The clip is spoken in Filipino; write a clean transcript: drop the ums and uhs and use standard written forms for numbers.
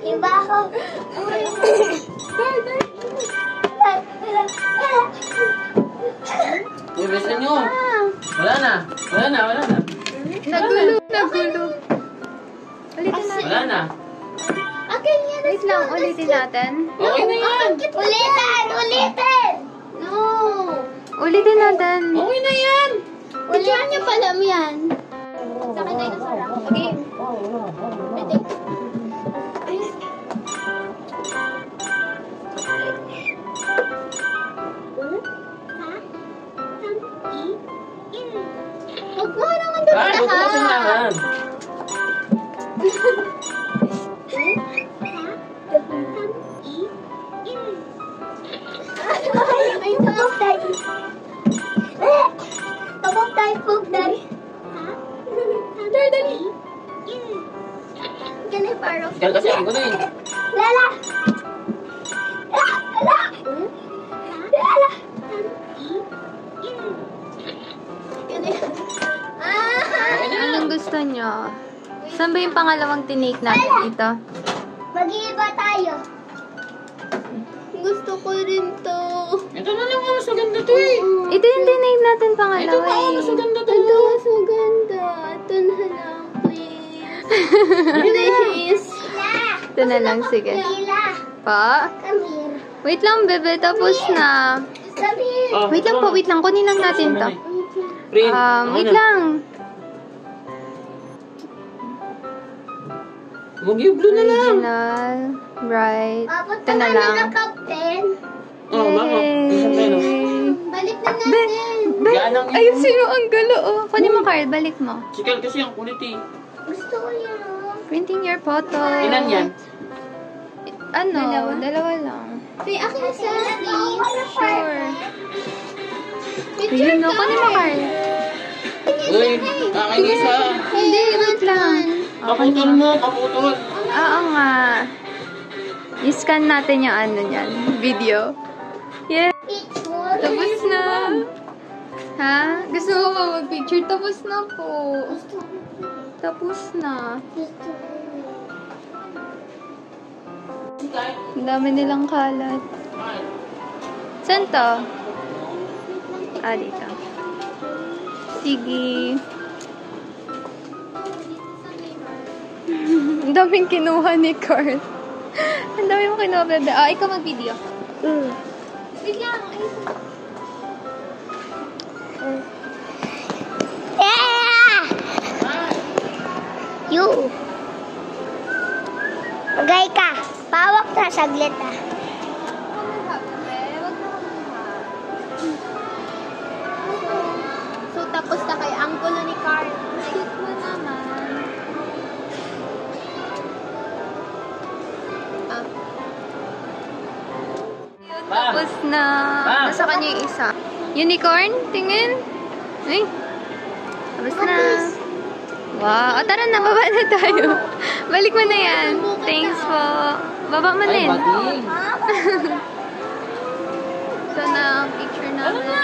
Iba ako. Uy, best nyo. Wala na. Nagulog. Ulitin natin. Wala na. Akin yan. Wait lang, ulitin natin. Okay na yan. Ulitin! No! Ulitin natin. Okay na yan. Ulitin niyo pala yan. Sa akin tayo nasarap. Okay. Pwede. Huwag mo naman doon Ay, huwag mo sumahan. Ay, tabog tayo. Tabog tayo, pog tayo. Dali. Ganun parang. Ikaw kasi ako na eh. Lala! Lala! Lala! Anong gusto nyo? Saan ba yung pangalawang tinake natin dito? Mag-iiba tayo. Gusto ko rin to. Ito na lang mas maganda to eh. Ito yung tinake natin Ito pangalawa pa mas eh. maganda to. Ito mas maganda. Ito na lang, please. Please. Ito na lang, sige. Lila. Pa? Kamir. Wait lang, bebe. Tapos na. Kamir. Oh, Wait lang po, wait lang. Kunin lang natin to. Print. Wait lang. Huwag yung blue na lang. Original. Right. Ito na Papunta lang. na Captain. Oh, mama. Isang peno. Balik na natin. Ganang yun. Ayusin mo ang gulo, oh. Kunin mo, Carl. Balik mo. Si Carl kasi ang kulit eh. Gusto ko yun, oh. Printing your photo. Ilan yan? Ano? Dalawa lang. May akin na selfie. Sure. Picture Ayun, no. Kunin mo, Carl. Uy, aking isa. Hindi, wait lang. Kaputol mo, kaputol. Oo nga. I-scan natin yung ano niyan. Video. Yeah. Picture. Tapos na. Ha? Gusto mo ba mag-picture? Tapos na po. Tapos na. Ang dami nilang kalat. Saan to? Ah, dito. Sige. Ang daming kinuha ni Carl. Ang dami mo kinuha, bebe. Ah, ikaw mag-video. Wait lang. Yeah! You. Magay ka. Pawak na saglit, ah. So, tapos na kay anggulo ni Carl. Cute mo naman. Tapos na. Nasa kanya yung isa. Unicorn? Tingin. Ay. Tapos na. Wow. O, tara na. Baba na tayo. Balik mo na yan. Thanks po. Baba mo Ay, din. bading. Ito na ang picture namin. Ano na?